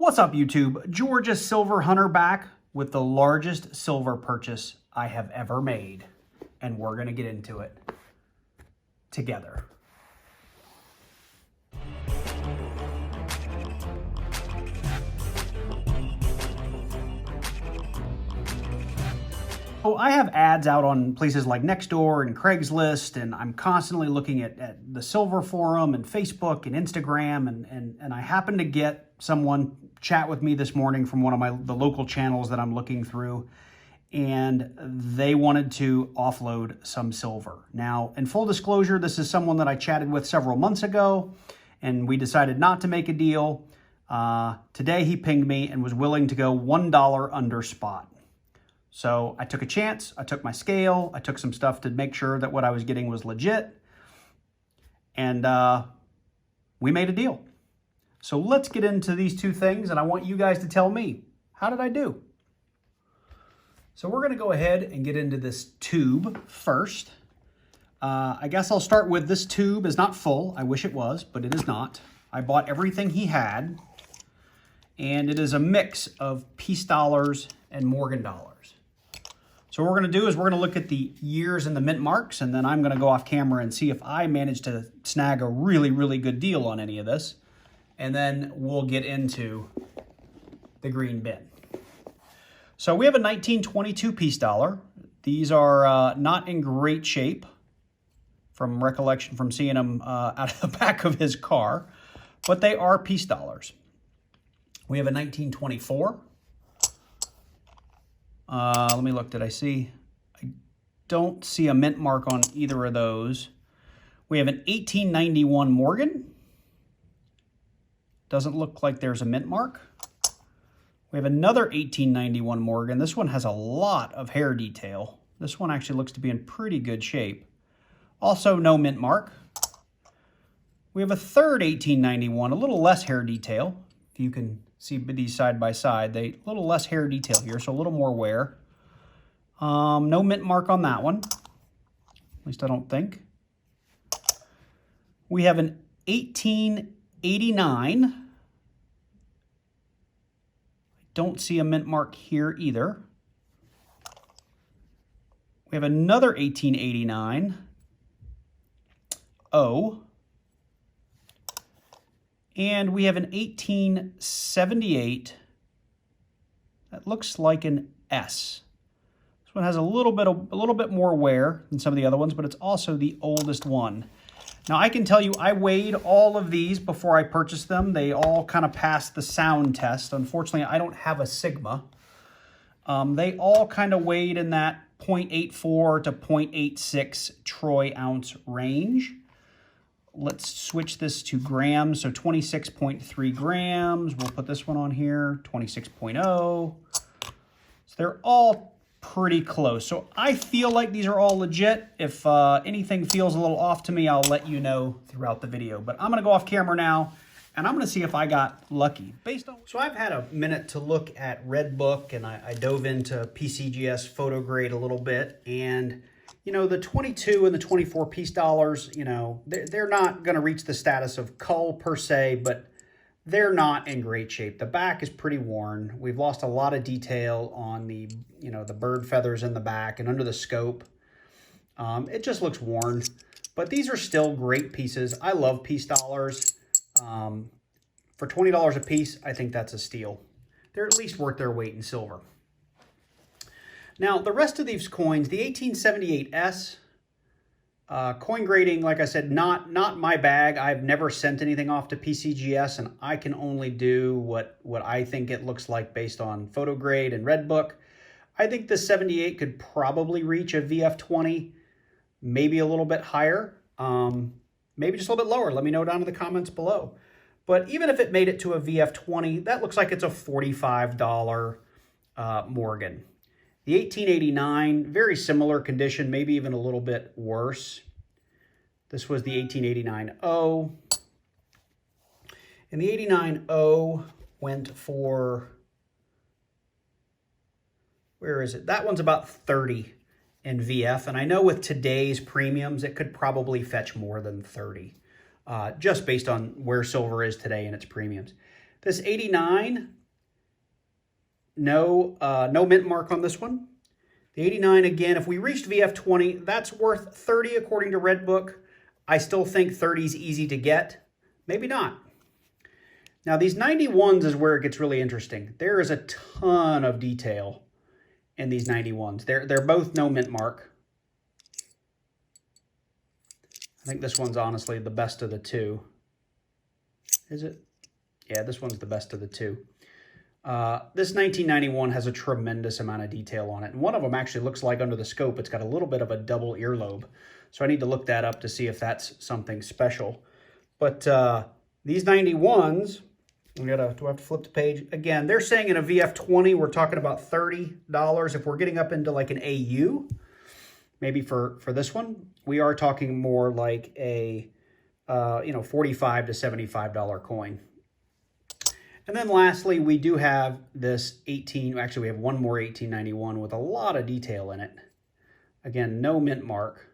What's up, YouTube? Georgia Silver Hunter back with the largest silver purchase I have ever made. And we're going to get into it together. So I have ads out on places like Nextdoor and Craigslist, and I'm constantly looking at the silver forum and Facebook and Instagram, and I happened to get someone chat with me this morning from one of the local channels that I'm looking through, and they wanted to offload some silver. Now, in full disclosure, this is someone that I chatted with several months ago, and we decided not to make a deal. Today he pinged me and was willing to go $1 under spot. So I took a chance, I took my scale, I took some stuff to make sure that what I was getting was legit, and we made a deal. So let's get into these two things, and I want you guys to tell me, how did I do? So we're gonna go ahead and get into this tube first. I guess I'll start with this tube is not full. I wish it was, but it is not. I bought everything he had, and it is a mix of peace dollars and Morgan dollars. So what we're going to do is we're going to look at the years and the mint marks, and then I'm going to go off camera and see if I manage to snag a really, really good deal on any of this. And then we'll get into the green bin. So we have a 1922 peace dollar. These are not in great shape from recollection from seeing them out of the back of his car, but they are peace dollars. We have a 1924. Let me look. Did I see? I don't see a mint mark on either of those. We have an 1891 Morgan. Doesn't look like there's a mint mark. We have another 1891 Morgan. This one has a lot of hair detail. This one actually looks to be in pretty good shape. Also no mint mark. We have a third 1891, a little less hair detail. If you can see these side by side, they a little less hair detail here, so a little more wear. No mint mark on that one, at least I don't think. We have an 1889. I don't see a mint mark here either. We have another 1889. O. And we have an 1878 that looks like an S. This one has a little bit more wear than some of the other ones, but it's also the oldest one. Now I can tell you I weighed all of these before I purchased them. They all kind of passed the sound test. Unfortunately, I don't have a Sigma. They all kind of weighed in that 0.84 to 0.86 troy ounce range. Let's switch this to grams, so 26.3 grams. We'll put this one on here, 26.0. So they're all pretty close. So I feel like these are all legit. If anything feels a little off to me, I'll let you know throughout the video. But I'm gonna go off camera now, and I'm gonna see if I got lucky. So I've had a minute to look at Redbook, and I dove into PCGS photo grade a little bit, and you know, the 22 and the 24 peace dollars, you know, they're not going to reach the status of cull per se, but they're not in great shape. The back is pretty worn. We've lost a lot of detail on the, you know, the bird feathers in the back and under the scope. It just looks worn, but these are still great pieces. I love peace dollars. For $20 a piece, I think that's a steal. They're at least worth their weight in silver. Now, the rest of these coins, the 1878S, coin grading, like I said, not my bag. I've never sent anything off to PCGS, and I can only do what I think it looks like based on photo grade and Redbook. I think the 78 could probably reach a VF20, maybe a little bit higher, maybe just a little bit lower. Let me know down in the comments below. But even if it made it to a VF20, that looks like it's a $45 Morgan. The 1889, very similar condition, maybe even a little bit worse. This was the 1889-0. And the 89-0 went for, where is it? That one's about 30 in VF. And I know with today's premiums, it could probably fetch more than 30, just based on where silver is today and its premiums. This 89, no mint mark on this one. The 89, again, if we reached VF20, that's worth 30 according to Redbook. I still think 30 is easy to get. Maybe not. Now, these 91s is where it gets really interesting. There is a ton of detail in these 91s. They're both no mint mark. I think this one's honestly the best of the two. Is it? Yeah, this one's the best of the two. This 1991 has a tremendous amount of detail on it. And one of them actually looks like under the scope, it's got a little bit of a double earlobe. So I need to look that up to see if that's something special. But these 91s, do I have to flip the page? Again, they're saying in a VF20, we're talking about $30. If we're getting up into like an AU, maybe for this one, we are talking more like a $45 to $75 coin. And then lastly, we do have this 18, actually we have one more 1891 with a lot of detail in it. Again, no mint mark,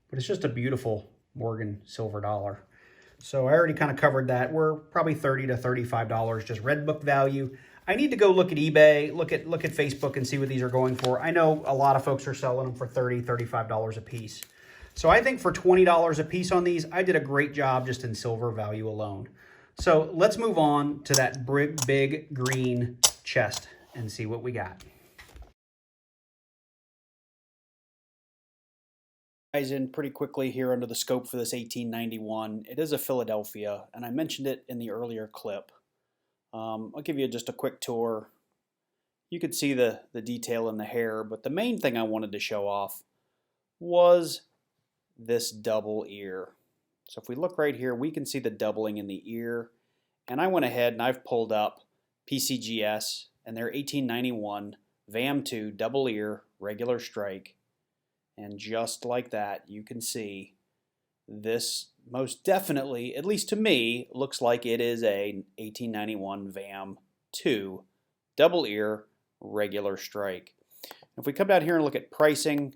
but it's just a beautiful Morgan silver dollar. So I already kind of covered that. We're probably $30 to $35 just Redbook value. I need to go look at eBay, look at Facebook and see what these are going for. I know a lot of folks are selling them for $30, $35 a piece. So I think for $20 a piece on these, I did a great job just in silver value alone. So let's move on to that big green chest and see what we got. Guys, in pretty quickly here under the scope for this 1891. It is a Philadelphia, and I mentioned it in the earlier clip. I'll give you just a quick tour. You could see the detail in the hair, but the main thing I wanted to show off was this double ear. So if we look right here, we can see the doubling in the ear. And I went ahead and I've pulled up PCGS and their 1891 VAM2 double ear regular strike. And just like that, you can see this most definitely, at least to me, looks like it is a 1891 VAM2 double ear regular strike. If we come down here and look at pricing,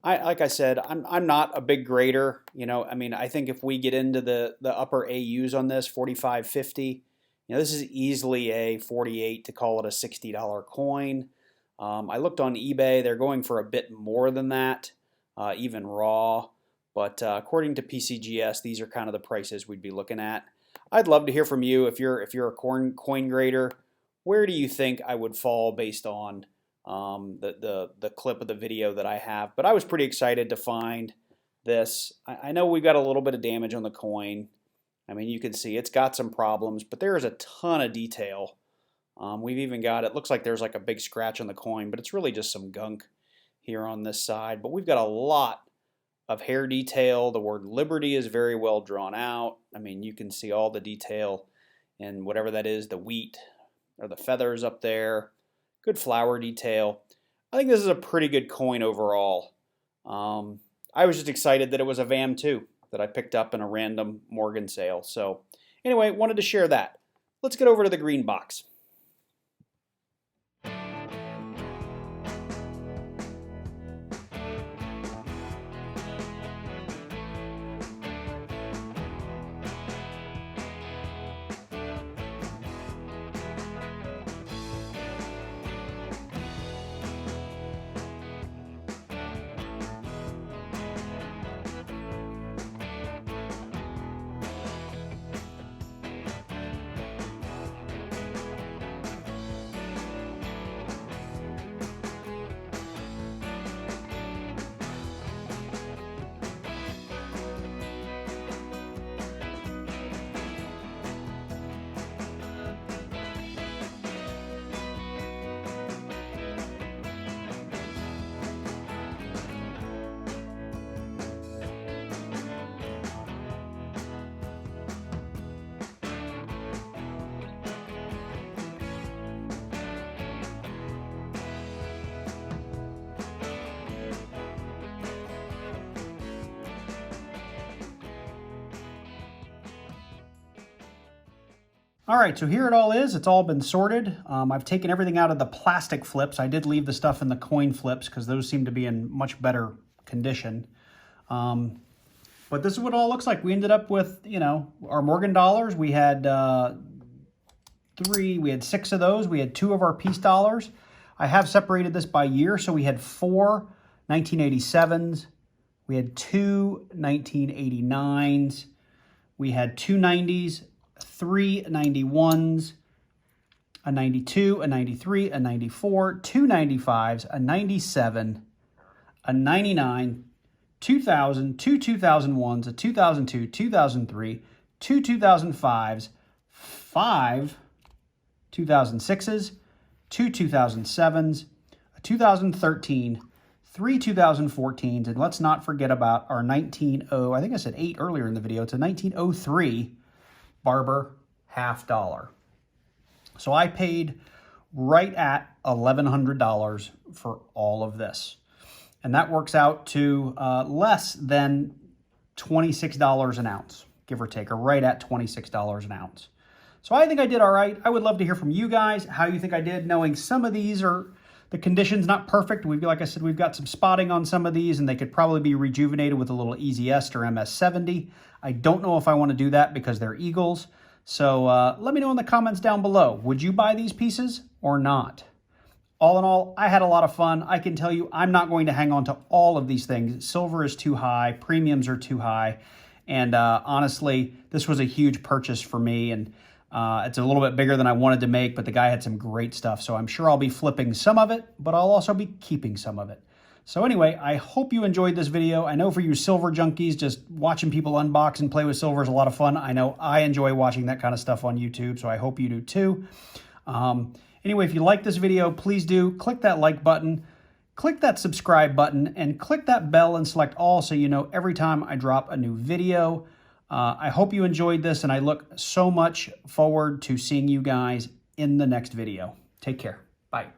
like I said, I'm not a big grader. I mean, I think if we get into the upper AUs on this, 45, 50, this is easily a 48 to call it a $60 coin. I looked on eBay, they're going for a bit more than that, even raw. But according to PCGS, these are kind of the prices we'd be looking at. I'd love to hear from you if you're a coin grader. Where do you think I would fall based on the clip of the video that I have? But I was pretty excited to find this. I know we've got a little bit of damage on the coin. I mean, you can see it's got some problems, but there is a ton of detail. We've even got, it looks like there's like a big scratch on the coin, but it's really just some gunk here on this side. But we've got a lot of hair detail. The word Liberty is very well drawn out. I mean, you can see all the detail in whatever that is, the wheat or the feathers up there. Good flower detail. I think this is a pretty good coin overall. I was just excited that it was a VAM2 that I picked up in a random Morgan sale. So anyway, wanted to share that. Let's get over to the green box. All right, so here it all is. It's all been sorted. I've taken everything out of the plastic flips. I did leave the stuff in the coin flips because those seem to be in much better condition. But this is what it all looks like. We ended up with, our Morgan dollars. We had 3, we had 6 of those. We had 2 of our piece dollars. I have separated this by year, so we had 4 1987s. We had 2 1989s. We had 2 90s, 3 91s, a 92, a 93, a 94, 2 95s, a 97, a 99, 2000, 2 2001s, a 2002, 2003, 2 2005s, 5 2006s, 2 2007s, a 2013, 3 2014s, and let's not forget about our I think I said 8 earlier in the video. It's a 1903 Barber half dollar. So I paid right at $1,100 for all of this. And that works out to less than $26 an ounce, give or take, or right at $26 an ounce. So I think I did all right. I would love to hear from you guys how you think I did, knowing some of these are the conditions not perfect. Like I said, we've got some spotting on some of these, and they could probably be rejuvenated with a little Easy Est or MS70. I don't know if I want to do that because they're Eagles. So let me know in the comments down below. Would you buy these pieces or not? All in all, I had a lot of fun. I can tell you I'm not going to hang on to all of these things. Silver is too high. Premiums are too high. And honestly, this was a huge purchase for me. And it's a little bit bigger than I wanted to make, but the guy had some great stuff. So I'm sure I'll be flipping some of it, but I'll also be keeping some of it. So anyway, I hope you enjoyed this video. I know for you silver junkies, just watching people unbox and play with silver is a lot of fun. I know I enjoy watching that kind of stuff on YouTube, so I hope you do too. Anyway, if you like this video, please do click that like button, click that subscribe button, and click that bell and select all so you know every time I drop a new video. I hope you enjoyed this, and I look so much forward to seeing you guys in the next video. Take care. Bye.